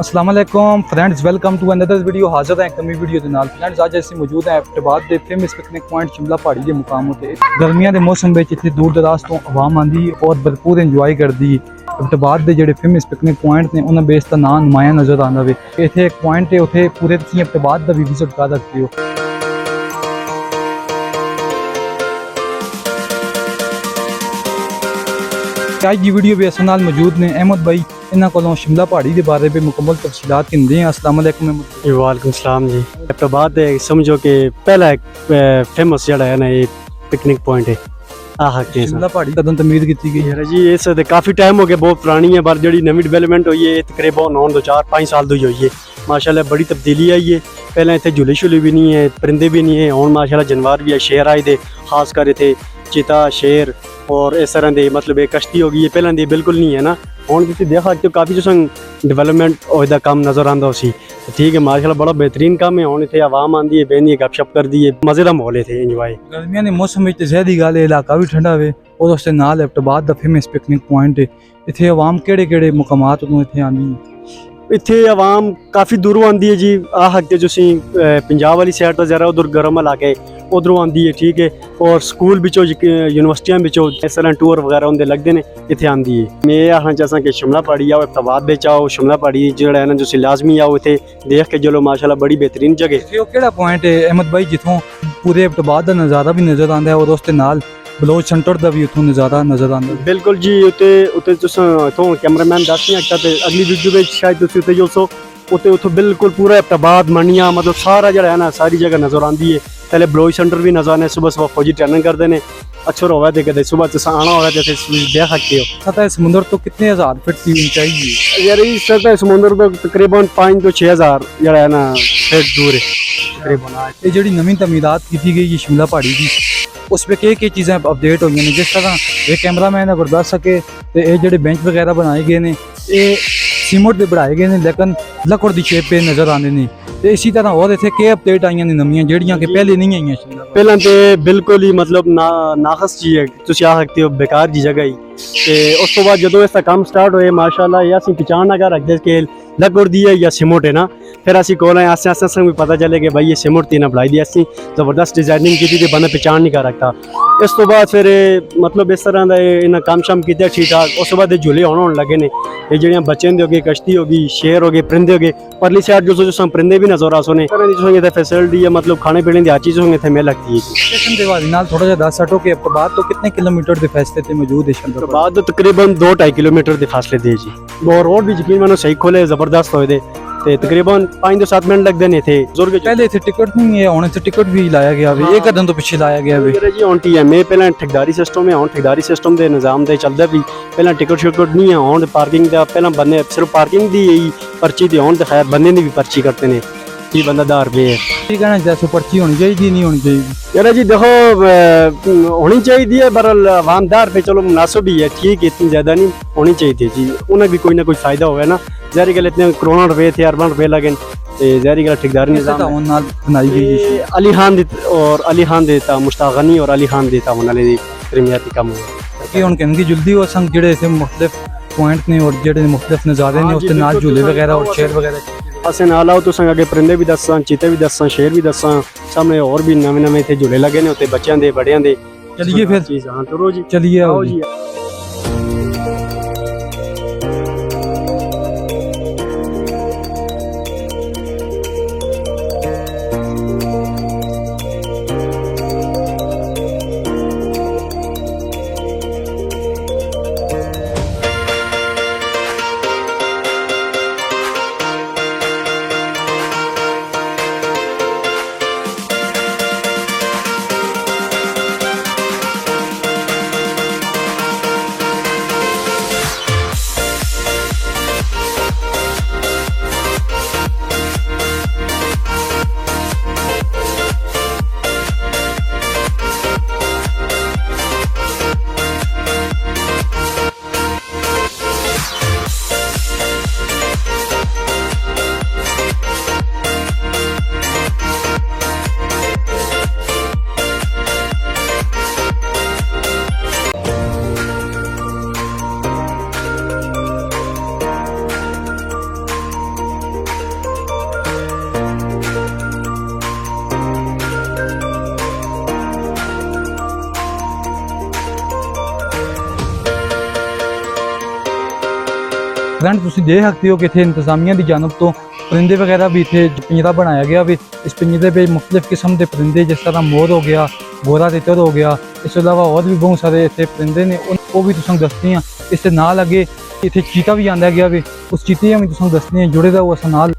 अस्सलाम वालेकुम friends, welcome to another video. हाजिर है एक नई वीडियो के नाल। फ्रेंड्स आज ਅਸੀਂ ਮੌਜੂਦ ਹੈ ਐਬਟਬਾਦ ਦੇ ਫੇਮਸ ਪਿਕਨਿਕ ਪੁਆਇੰਟ ਸ਼ਿਮਲਾ ਪਹਾੜੀ ਦੇ ਮੁਕਾਮ ਉਤੇ। ਗਰਮੀਆਂ ਦੇ ਮੌਸਮ ਵਿੱਚ ਇੱਥੇ ਦੂਰ ਦਰਾਜ਼ ਤੋਂ ਆਵਾਮ ਆਂਦੀ ਔਰ ਭਰਪੂਰ ਇੰਜੋਏ ਕਰਦੀ। ਐਬਟਬਾਦ ਦੇ ਜਿਹੜੇ ਫੇਮਸ ਪਿਕਨਿਕ ਪੁਆਇੰਟ ਨੇ ਉਹਨਾਂ ਬੇਸ ਦਾ ਨਾਂ ਨੁਮਾਇਆ ਨਜ਼ਰ ਆਉਂਦਾ ਵੇ। ਇੱਥੇ ਇੱਕ ਪੁਆਇੰਟ ਹੈ, ਉੱਥੇ ਪੂਰੇ ਤੁਸੀਂ ਐਬਟਬਾਦ ਦਾ ਵੀ ਵਿਜ਼ਿਟ ਕਰ ਸਕਦੇ ਹੋ। आज की वीडियो भी असल नाल मौजूद ने अहमद भाई, इन्हों को शिमला पहाड़ी के बारे में मुकम्मल तफसीलात कहते हैं। अस्सलाम वालेकुम अहमद भाई। वालेकुम सलाम जी। एबटबाद समझो कि पहला एक फेमस जड़ा है ना ये पिकनिक पॉइंट है। शिमला पहाड़ी कदम तमीर की गई है जी, इस काफ़ी टाइम हो गया, बहुत पुरानी है, पर जी नवी डिवेलपमेंट हुई है तकरीबन 4-5 साल दी हुई है। माशाल्लाह बड़ी तब्दीली आई है। पहले इतने झूले शुले भी नहीं है, परिंदे भी नहीं है, हूँ माशाल्लाह जानवर भी है, शेर आए थे, खासकर इतने चीता शेर और इस तरह के मतलब एक कश्ती हो गई है, पहले दी बिल्कुल नहीं है ना। हूँ तुम देख सकते हो काफ़ी जो डिवेलपमेंट होता काम नज़र आता उसी। ठीक है माशाल्लाह बड़ा बेहतरीन काम है। हूँ इतने आवाम आती है, बहनी गपशप करती है, मज़े का माहौल है इंजॉय। गर्मियों के मौसम में जहरी गल है, इलाका भी ठंडा है और उसके नाल एबटबाद दा फेमस पिकनिक पॉइंट है। इतने आवाम केड़े मुकामात तो इतने आनी है? इतने आवाम काफ़ी दूरों आती है जी। आ सकते जो पंजाब वाली साइड तो जरा उधर गर्म इलाके उधरों आती है। ठीक है, और स्कूल बिचों यूनिवर्सिटियां बिचों इस तरह टूर वगैरह होंगे लगते हैं, इतने आती है। मैं आखना चाहता कि शिमला पहाड़ी आओ, एबटबाद बिच आओ। शिमला पहाड़ी जो है ना जो लाजमी आओ, इतने देख के चलो माशाल्लाह बड़ी बेहतरीन जगह। केड़ा पॉइंट है अहमद भाई जिथों पूरे एबटबाद का नज़ारा भी नज़र आता है और उसके नाल बलोच सेंटर का भी उतों नज़ारा नज़र आता है? बिल्कुल जी, उत्ते इतों कैमरामैन दस नहीं सकता, अगली वीडियो में शायद उत्ते जो सो उत्ते उतो बिल्कुल पूरा एबटबाद मनिया मतलब सारा जो है ना सारी जगह नज़र आती है। पहले बलोच सेंटर भी नज़र आने, सुबह फौजी ट्रेनिंग करते हैं। अक्सर होगा तो कदे सुबह आना होगा तो देख सकते हो। सतह समुद्र तो कितने हज़ार फीट की ऊंचाई है? यार इस सतह समुद्र तो तकरीबन 5 तो 6 हज़ार जो है ना फीट दूर है तकरीबन। ये जी नवी तमीरात की गई है शिमला पहाड़ी की, उस पर कई चीज़ें अपडेट हुई हैं। जिस तरह ये कैमरामैन अगर दस सके तो ये जो बेंच वगैरह बनाए गए हैं ये सीमेंट के बनाए गए हैं, लेकिन लकड़ की शेप पे नज़र आने नहीं। तो इसी तरह और इतने कई अपडेट आई हैं नवियां जड़ियां कि पहले नहीं आई शिमला। पहले तो बिल्कुल ही मतलब नाखस चीज़ है, तुम आ सकते हो बेकार जी जगह ही। तो उस तो बाद जो इसका काम स्टार्ट होए माशाल्लाह ये असीं पहचान ना कर रखते कि लकड़ दी है या सीमेंट है ना। फिर असीं कोल आए आस्ते आस्ते भी पता चले कि भाई ये सीमेंट थी ना बनाई दी, असीं जबरदस्त डिजाइनिंग की थी, बंदा पहचान नहीं कर रखता। इस तो बाद फिर मतलब इस तरह का इन्हें काम शाम किया ठीक ठाक। उस तो बाद झूले होने लगे ने, ये जड़ियाँ बच्चे हो गए, कश्ती हो गई, शेर हो गए, परिंदे हो गए। परली साइड जो परिंदे भी नजर आ सोने तरह फैसिलिटी है, मतलब खाने पीने की हर चीज़ होंगे मेल लगती है। स्टेशन के बाद थोड़ा जिहा दस सटो कि एबटबाद तो कितने किलोमीटर के फासले ते मौजूद है? एबटबाद तो तकरीबन 2-2.5 किलोमीटर के फासले दे जी। और रोड भी यकीन मानो सही खोले जबरदस्त होए दे ते तकरीबन 5 तो 7 मिनट लगते थे। पहले इतने टिकट नहीं है, हुण इत्थे टिकट भी लाया गया है। एक कदम तो पिछे लाया गया है जी। हुण TMA पहले ठेकेदारी सिस्टम है, हुण ठेकेदारी सिस्टम के निज़ाम से चलता भी। पहले टिकट शिकट नहीं है, हुण पार्किंग का पहले बंदे सिर्फ पार्किंग की ही पर्ची थी, हुण तो खैर बंदे की भी पर्ची करते हैं कि बंदा 10 रुपये है। ठीक है ना, जैसे पर्ची होनी चाहिए नहीं होनी चाहिए? यार जी देखो होनी चाहिए पर आवाम 10 रुपये चलो मुनासिब ही है, ठीक है, इतनी ज़्यादा नहीं होनी चाहिए जी। उन्हें भी कोई ना कोई फ़ायदा होगा ना। जहरी गल इतने करोड़ों रुपये थे, अरबों रुपये लगे, जहरी गल ठेकेदारी निज़ाम बनाई गई है। अली खान और अली खान देता मुश्ताक गनी और अली खान देता उन्होंने प्रीमियती कम हुण जल्दी वो संग जेडे थे मुख्तलिफ पॉइंट ने और जेडे मुख्तलिफ नज़ारे ने उसके नाल झूले वगैरह और शेर वगैरह असें नाल आओ तो संग अगे परिंदे भी दसां, चीते भी दसां, शेर भी दसां, सामने और भी नवे इतने झूले लगे ने उत्ते बच्चों के बड़ियां दे। चलिए फिर चीज़ हाँ तो रोज चलिए आओ जी। फ्रेंड तुसी देख सकते हो कि इतने इंतजामिया की जानब तो परिंदे वगैरह भी इतने पिंजरा बनाया गया भी। इस पिंजरे पे मुख्तलिफ किस्म के परिंदे जिस तरह मोर हो गया, गोरा तितर हो गया, इस अलावा और भी बहुत सारे इतने परिंदे ने वो भी तुसें दसने हैं। इस नाल अगे इतने चीता भी आंदा गया भी, उस चीते भी तुसें दसने हैं, जुड़े रहो अस नाल।